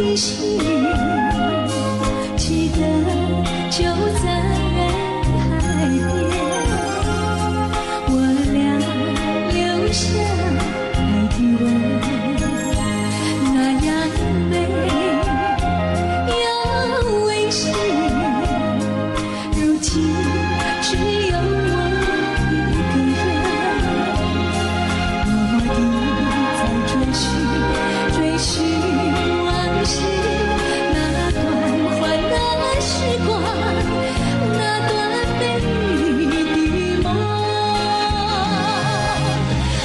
温馨，记得就在海边，我俩留下爱的吻，那样美又温馨。如今只有我一个人，默默地在追寻往事，那段欢乐时光，那段美丽的梦。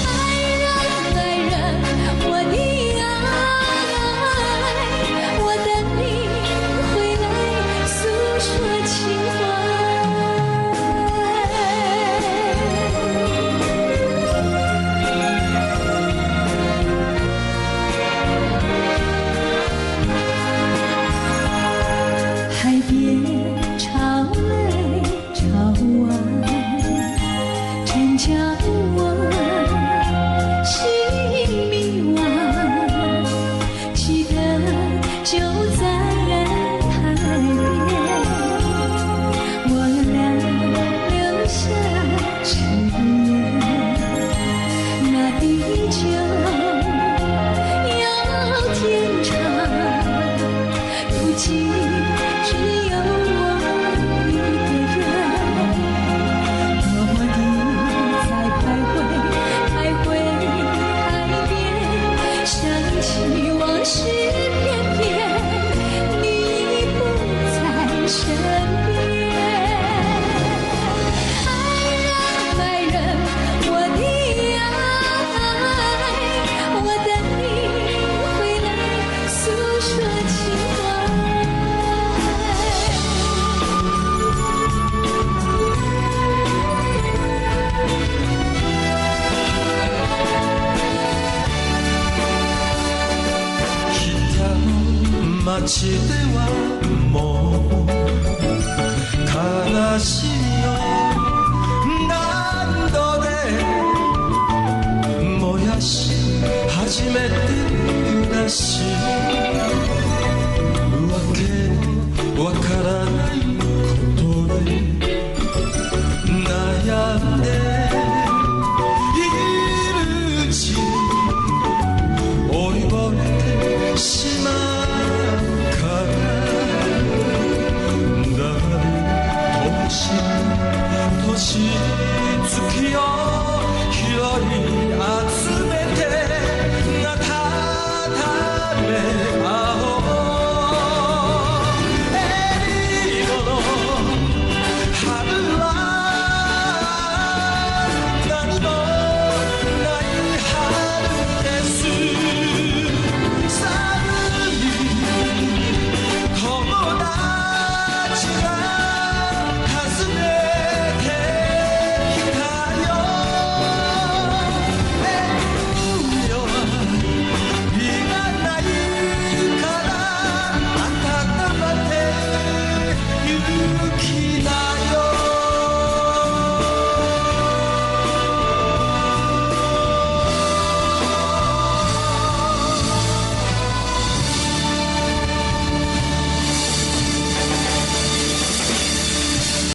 爱人，我的爱，我等你回来诉说情怀。海边潮来潮往，真叫我心迷惘。记得就在海边，我俩留下誓言，那地久要天长。如今只有我一个人，默默地在徘徊海边，想起往事片片，你已不在身边。爱人，我的爱，我等你回来诉说情怀。街ではもう悲しみを何度で燃やし初めて虚し